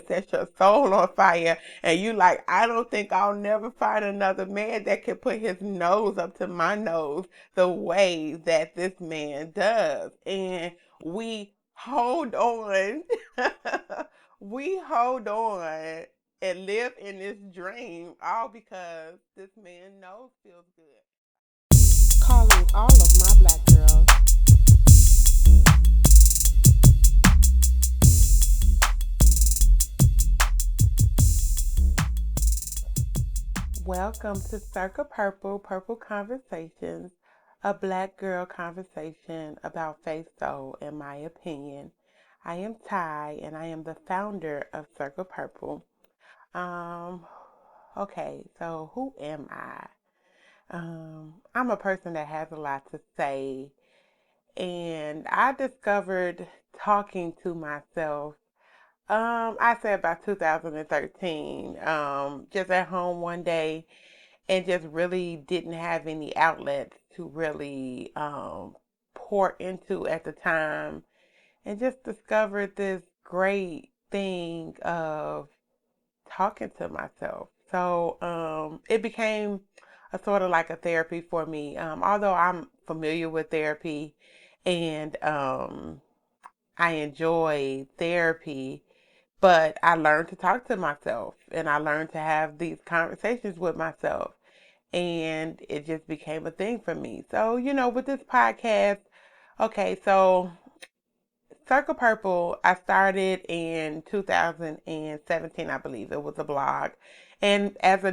set your soul on fire, and you like, I don't think I'll never find another man that can put his nose up to my nose the way that this man does. And we hold on. We hold on and live in this dream all because this man nose feels good. Calling all of my black girls. Welcome to Circa Purple, Purple Conversations, a black girl conversation about faith, soul, and my opinion. I am Ty, and I am the founder of Circa Purple. Um, okay, so who am I? I'm a person that has a lot to say, and I discovered talking to myself. I say about 2013. Just at home one day and just really didn't have any outlets to really pour into at the time, and just discovered this great thing of talking to myself. So it became a sort of like a therapy for me. Although I'm familiar with therapy and I enjoy therapy, but I learned to talk to myself and I learned to have these conversations with myself, and it just became a thing for me. So, with this podcast, okay, so Circle Purple, I started in 2017, I believe. It was a blog. And as a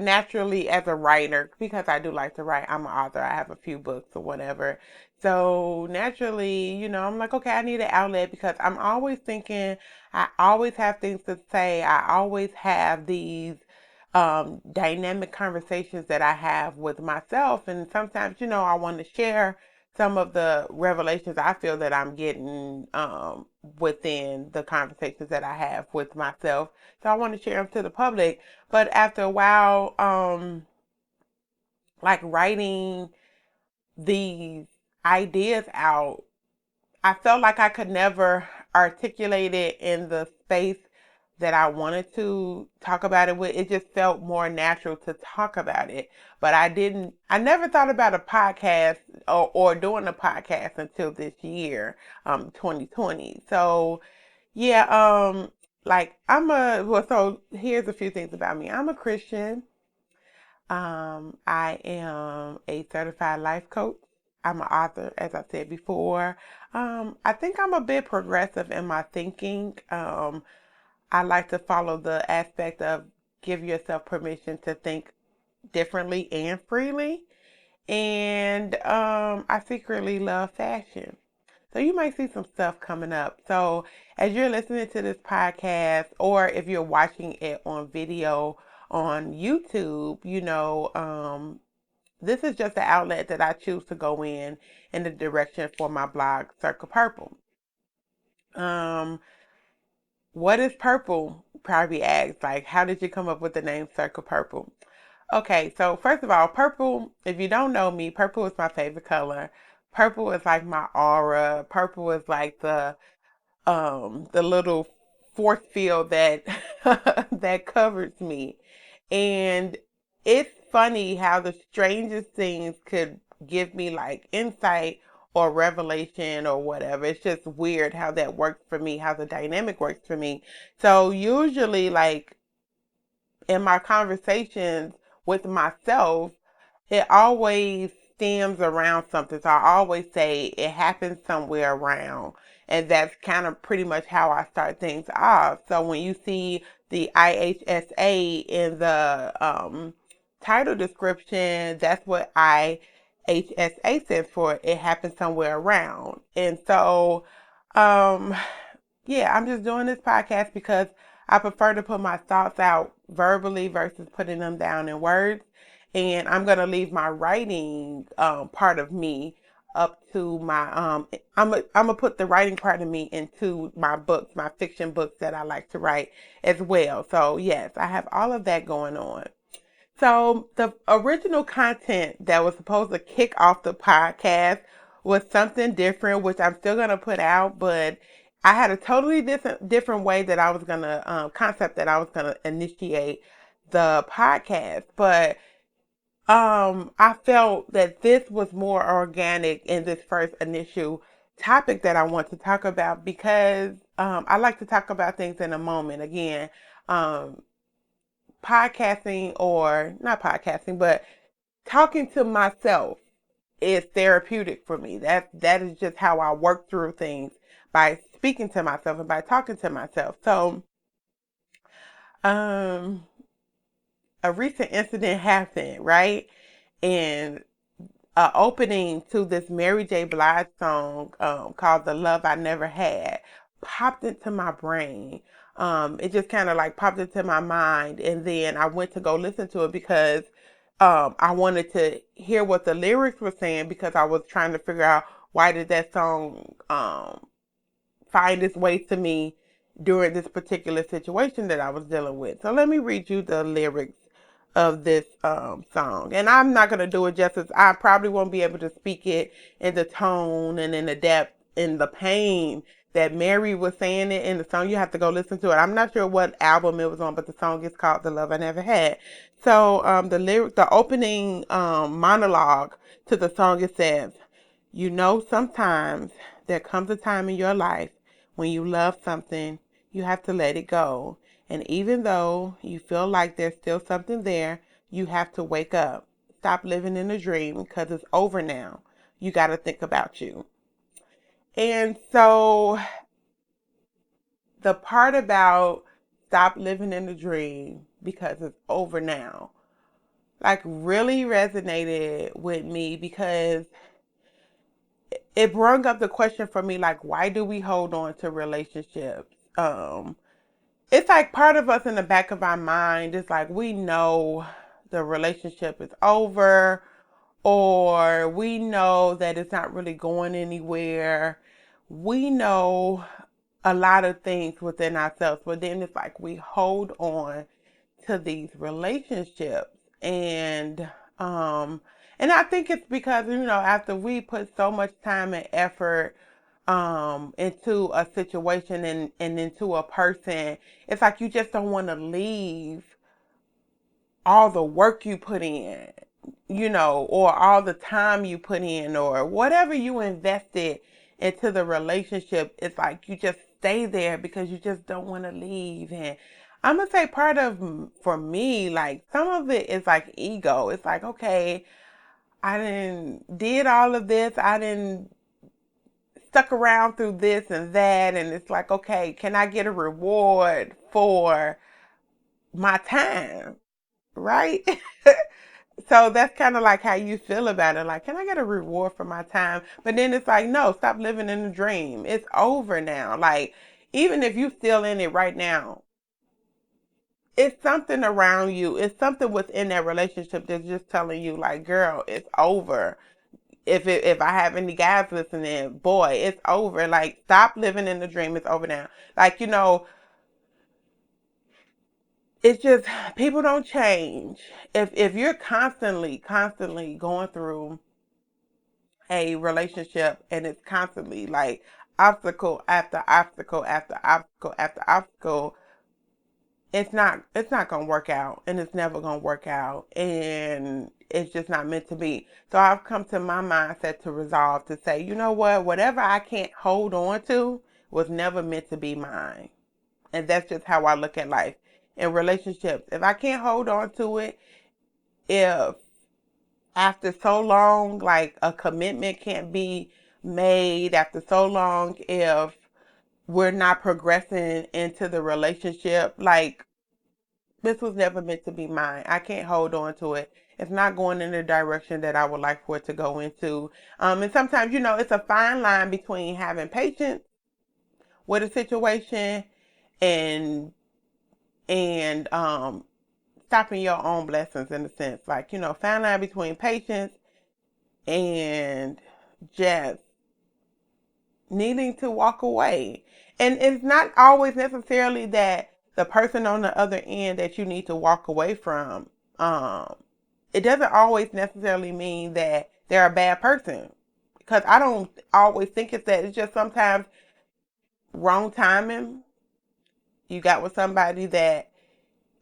writer, because I do like to write, I'm an author. I have a few books or whatever. So naturally, I'm like, okay, I need an outlet because I'm always thinking, I always have things to say. I always have these dynamic conversations that I have with myself. And sometimes, I want to share some of the revelations I feel that I'm getting within the conversations that I have with myself. So I want to share them to the public. But after a while, like writing these ideas out, I felt like I could never articulate it in the space that I wanted to talk about it with. It just felt more natural to talk about it. But I never thought about a podcast or doing a podcast until this year, 2020. So, yeah, so here's a few things about me. I'm a Christian. I am a certified life coach. I'm an author, as I said before. I think I'm a bit progressive in my thinking. I like to follow the aspect of give yourself permission to think differently and freely. And I secretly love fashion. So you might see some stuff coming up. So as you're listening to this podcast, or if you're watching it on video on YouTube, this is just the outlet that I choose to go in the direction for my blog, Circa Purple. Um, what is purple? Probably asked, like, how did you come up with the name Circa Purple? Okay, so first of all, purple, if you don't know me, purple is my favorite color. Purple is like my aura. Purple is like the little force field that that covers me. And it's funny how the strangest things could give me like insight or revelation or whatever. It's just weird how that works for me, how the dynamic works for me. So usually like in my conversations with myself, it always stems around something. So I always say it happens somewhere around. And that's kind of pretty much how I start things off. So when you see the IHSA in the title description, that's what IHSA stands for. It happens somewhere around. And so, um, yeah, I'm just doing this podcast because I prefer to put my thoughts out verbally versus putting them down in words. And I'm going to leave my writing part of me up to my I'm gonna put the writing part of me into my books, my fiction books that I like to write as well. So yes, I have all of that going on. So the original content that was supposed to kick off the podcast was something different, which I'm still gonna put out, but I had a totally different way that I was gonna concept that I was gonna initiate the podcast, but I felt that this was more organic in this first initial topic that I want to talk about because I like to talk about things in a moment. Again, um, podcasting or not podcasting, but talking to myself is therapeutic for me. That is just how I work through things by speaking to myself and by talking to myself. So, um, a recent incident happened, right? And opening to this Mary J. Blige song called "The Love I Never Had" popped into my brain. It just kind of like popped into my mind, and then I went to go listen to it because I wanted to hear what the lyrics were saying because I was trying to figure out why did that song find its way to me during this particular situation that I was dealing with. So let me read you the lyrics of this song. And I'm not going to do it justice. I probably won't be able to speak it in the tone and in the depth and the pain that Mary was saying it in the song. You have to go listen to it. I'm not sure what album it was on, but the song is called "The Love I Never Had." So the opening monologue to the song, it says, "You know, sometimes there comes a time in your life when you love something, you have to let it go. And even though you feel like there's still something there, you have to wake up. Stop living in a dream because it's over now. You got to think about you." And so the part about stop living in a dream because it's over now, like really resonated with me because it brought up the question for me, like, why do we hold on to relationships? It's like part of us in the back of our mind is like we know the relationship is over, or we know that it's not really going anywhere. We know a lot of things within ourselves, but then it's like we hold on to these relationships, um and I think it's because after we put so much time and effort into a situation and into a person, it's like you just don't want to leave all the work you put in, or all the time you put in, or whatever you invested into the relationship. It's like you just stay there because you just don't want to leave. And I'm gonna say part of, for me, like some of it is like ego. It's like, okay, I didn't did all of this. I didn't stuck around through this and that, and it's like, okay, can I get a reward for my time, right? So that's kind of like how you feel about it. Like, can I get a reward for my time? But then it's like, no, stop living in the dream. It's over now. Like, even if you're still in it right now, it's something around you. It's something within that relationship that's just telling you, like, girl, it's over. If I have any guys listening, boy, it's over. Like, stop living in the dream. It's over now. Like, it's just people don't change. If you're constantly going through a relationship and it's constantly like obstacle after obstacle after obstacle after obstacle, it's not gonna work out, and it's never gonna work out, and it's just not meant to be. So I've come to my mindset to resolve to say, you know what, whatever I can't hold on to was never meant to be mine. And that's just how I look at life. In relationships, if I can't hold on to it, if after so long, like a commitment can't be made after so long, if we're not progressing into the relationship, like this was never meant to be mine. I can't hold on to it. It's not going in the direction that I would like for it to go into. And sometimes, it's a fine line between having patience with a situation and and stopping your own blessings, in a sense. Like, fine line between patience and just needing to walk away. And it's not always necessarily that the person on the other end that you need to walk away from, um, it doesn't always necessarily mean that they're a bad person. Because I don't always think it's that. It's just sometimes wrong timing. You got with somebody that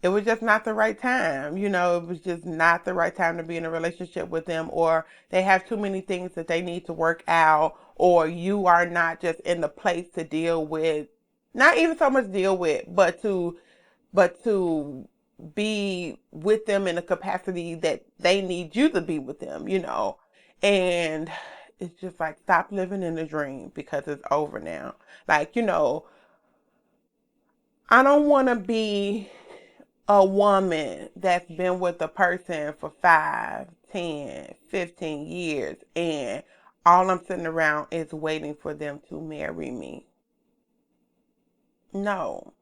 it was just not the right time. It was just not the right time to be in a relationship with them, or they have too many things that they need to work out, or you are not just in the place to deal with, not even so much deal with, but to be with them in a capacity that they need you to be with them. And it's just like, stop living in the dream because it's over now. Like, I don't want to be a woman that's been with a person for 5, 10, 15 years and all I'm sitting around is waiting for them to marry me. No.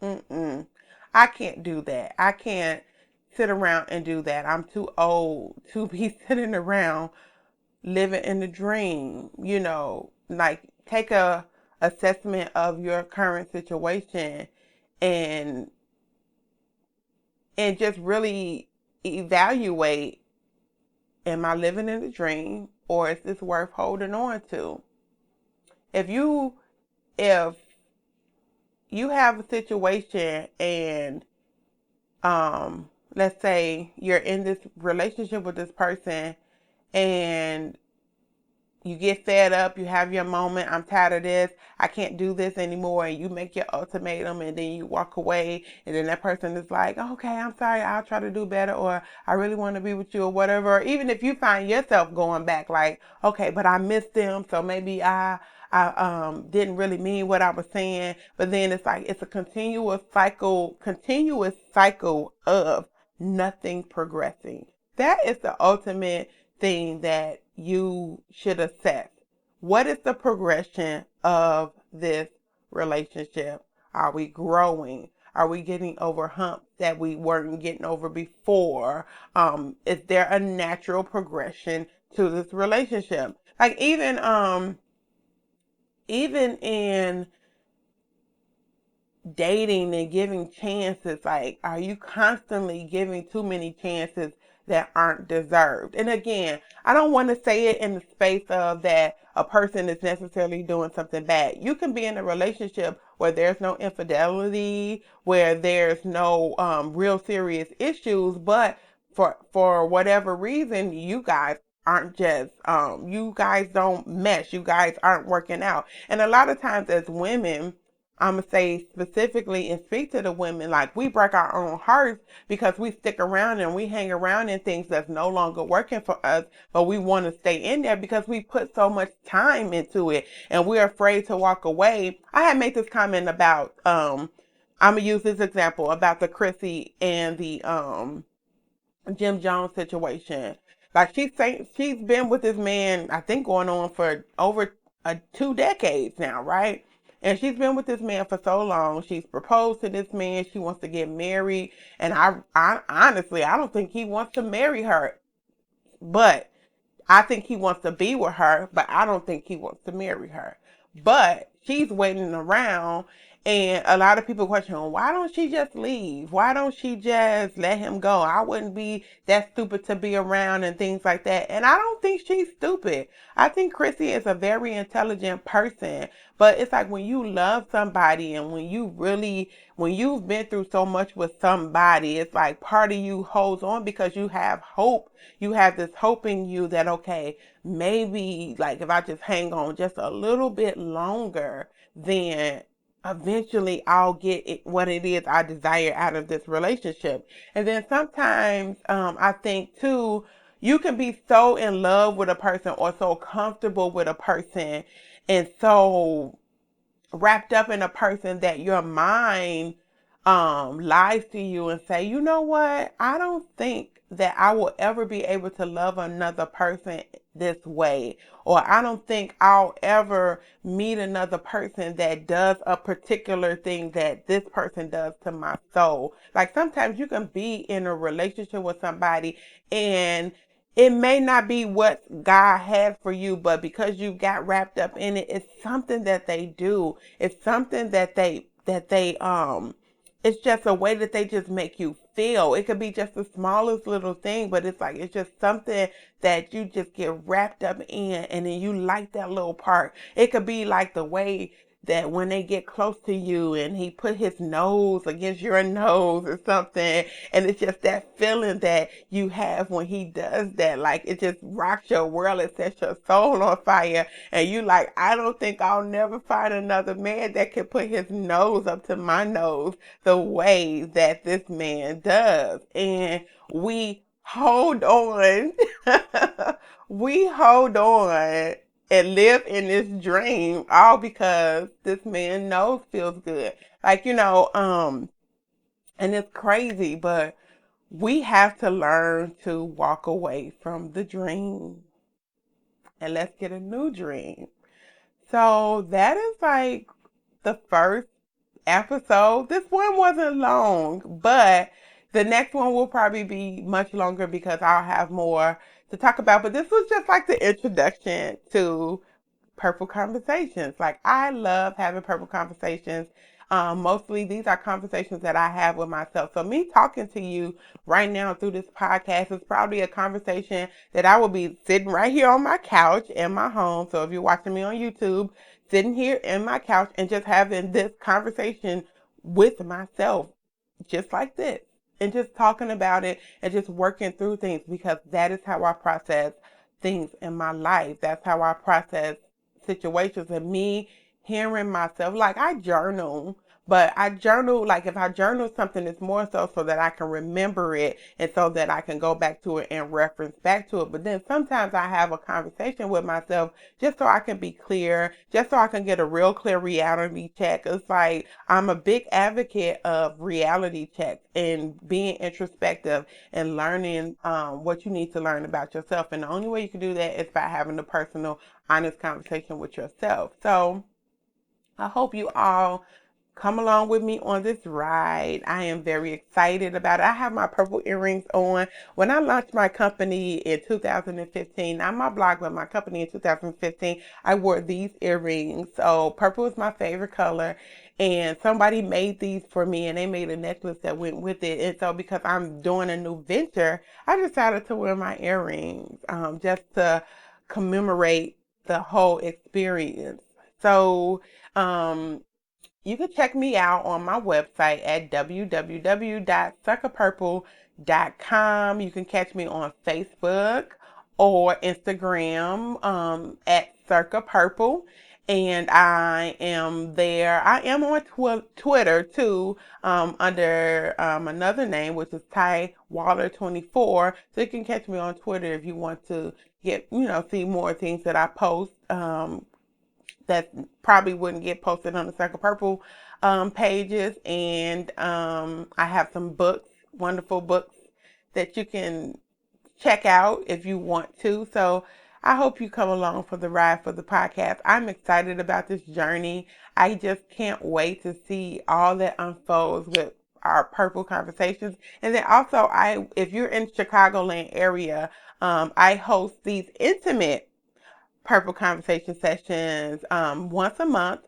Mm-mm. I can't do that. I can't sit around and do that. I'm too old to be sitting around living in the dream. Like, take a assessment of your current situation and just really evaluate, am I living in a dream or is this worth holding on to? If you if you have a situation and let's say you're in this relationship with this person and you get fed up, you have your moment, I'm tired of this, I can't do this anymore, and you make your ultimatum and then you walk away, and then that person is like, okay, I'm sorry, I'll try to do better, or I really want to be with you, or whatever. Or even if you find yourself going back like, okay, but I missed them, so maybe I didn't really mean what I was saying, but then it's like it's a continuous cycle of nothing progressing. That is the ultimate thing that you should assess. What is the progression of this relationship? Are we growing? Are we getting over humps that we weren't getting over before? Is there a natural progression to this relationship? Like, even in dating and giving chances, like, are you constantly giving too many chances that aren't deserved? And again, I don't want to say it in the space of that a person is necessarily doing something bad. You can be in a relationship where there's no infidelity, where there's no real serious issues, but for whatever reason, you guys aren't just you guys don't mesh, you guys aren't working out. And a lot of times as women, I'm going to say specifically and speak to the women, like, we break our own hearts because we stick around and we hang around in things that's no longer working for us, but we want to stay in there because we put so much time into it and we're afraid to walk away. I had made this comment about, I'm going to use this example about the Chrissy and the Jim Jones situation. Like, she's been with this man, I think going on for over 2 decades now, right? And she's been with this man for so long. She's proposed to this man. She wants to get married. And I honestly, I don't think he wants to marry her. But I think he wants to be with her, but I don't think he wants to marry her. But she's waiting around, and a lot of people question, why don't she just leave? Why don't she just let him go? I wouldn't be that stupid to be around and things like that. And I don't think she's stupid. I think Chrissy is a very intelligent person. But it's like, when you love somebody and when you've been through so much with somebody, it's like part of you holds on because you have hope. You have this hope in you that, okay, maybe, like, if I just hang on just a little bit longer, then eventually I'll get what it is I desire out of this relationship. And then sometimes I think too, you can be so in love with a person or so comfortable with a person and so wrapped up in a person that your mind lies to you and say, you know what, I don't think that I will ever be able to love another person this way, or I don't think I'll ever meet another person that does a particular thing that this person does to my soul. Like, sometimes you can be in a relationship with somebody and it may not be what God had for you, but because you got wrapped up in it, it's something that they do. It's something that they it's just a way that they just make you feel. It could be just the smallest little thing, but it's like, it's just something that you just get wrapped up in, and then you like that little part. It could be like the way that when they get close to you and he put his nose against your nose or something, and it's just that feeling that you have when he does that, like it just rocks your world, it sets your soul on fire, and you like, I don't think I'll never find another man that can put his nose up to my nose the way that this man does. And we hold on. We hold on and live in this dream all because this man nose feels good. Like, and it's crazy, but we have to learn to walk away from the dream and let's get a new dream. So that is like the first episode. This one wasn't long, but the next one will probably be much longer because I'll have more to talk about. But this was just like the introduction to Purple Conversations. Like, I love having Purple Conversations. Mostly these are conversations that I have with myself. So me talking to you right now through this podcast is probably a conversation that I will be sitting right here on my couch in my home. So if you're watching me on YouTube, sitting here in my couch and just having this conversation with myself, just like this, and just talking about it and just working through things, because that is how I process things in my life. That's how I process situations, and me hearing myself. Like, I journal, but I journal, like if I journal something, it's more so that I can remember it and so that I can go back to it and reference back to it. But then sometimes I have a conversation with myself just so I can be clear, just so I can get a real clear reality check. It's like, I'm a big advocate of reality checks and being introspective and learning what you need to learn about yourself. And the only way you can do that is by having a personal, honest conversation with yourself. So I hope you all come along with me on this ride. I am very excited about it. I have my purple earrings on. When I launched my company in 2015, not my blog, but my company in 2015, I wore these earrings. So purple is my favorite color. And somebody made these for me, and they made a necklace that went with it. And so because I'm doing a new venture, I decided to wear my earrings just to commemorate the whole experience. So you can check me out on my website at www.circapurple.com. You can catch me on Facebook or Instagram at CIRCAPURPLE. And I am there. I am on Twitter too, under another name, which is Ty Waller 24. So you can catch me on Twitter if you want to get, see more things that I post. That probably wouldn't get posted on the Circle Purple pages. And I have some books, wonderful books that you can check out if you want to. So I hope you come along for the ride for the podcast. I'm excited about this journey. I just can't wait to see all that unfolds with our Purple Conversations. And then also, if you're in Chicagoland area, I host these intimate Purple Conversation sessions once a month.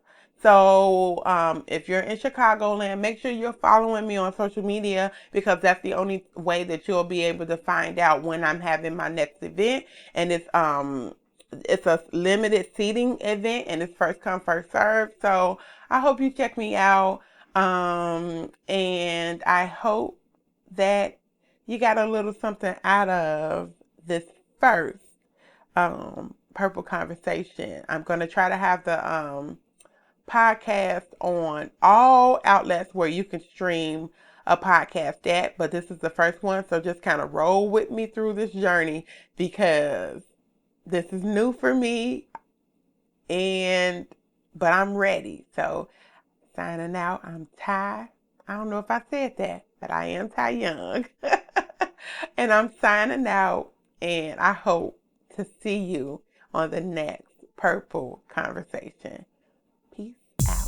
So if you're in Chicagoland, make sure you're following me on social media, because that's the only way that you'll be able to find out when I'm having my next event. And it's a limited seating event, and it's first come, first serve. So I hope you check me out. And I hope that you got a little something out of this first Purple Conversation. I'm going to try to have the podcast on all outlets where you can stream a podcast at, but this is the first one, so just kind of roll with me through this journey, because this is new for me, but I'm ready. So signing out, I'm Ty. I don't know if I said that, but I am Ty Young. And I'm signing out, and I hope to see you on the next Purple Conversation. Peace out.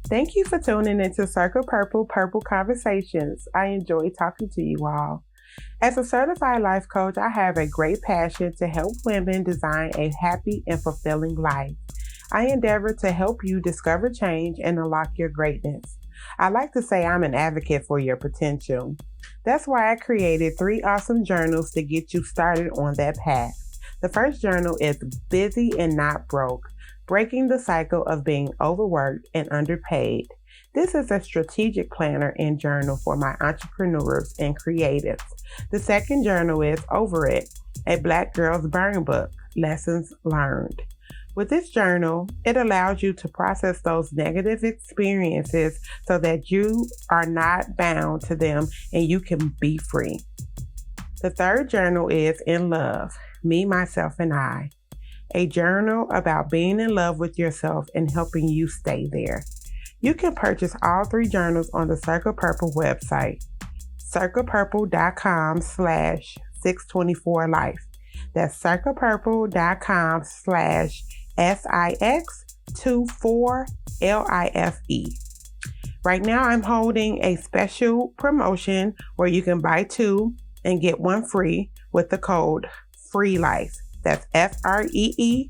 Thank you for tuning into Circle Purple Purple Conversations. I enjoy talking to you all. As a certified life coach, I have a great passion to help women design a happy and fulfilling life. I endeavor to help you discover change and unlock your greatness. I like to say I'm an advocate for your potential. That's why I created 3 awesome journals to get you started on that path. The first journal is Busy and Not Broke, Breaking the Cycle of Being Overworked and Underpaid. This is a strategic planner and journal for my entrepreneurs and creatives. The second journal is Over It, a Black Girl's Burn Book, Lessons Learned. With this journal, it allows you to process those negative experiences so that you are not bound to them and you can be free. The third journal is In Love, Me, Myself, and I, a journal about being in love with yourself and helping you stay there. You can purchase all three journals on the CIRCAPURPLE website, CIRCAPURPLE.com/624life. That's CIRCAPURPLE.com/SIX24LIFE. Right now I'm holding a special promotion where you can buy two and get one free with the code FREELIFE. That's FREELIFE.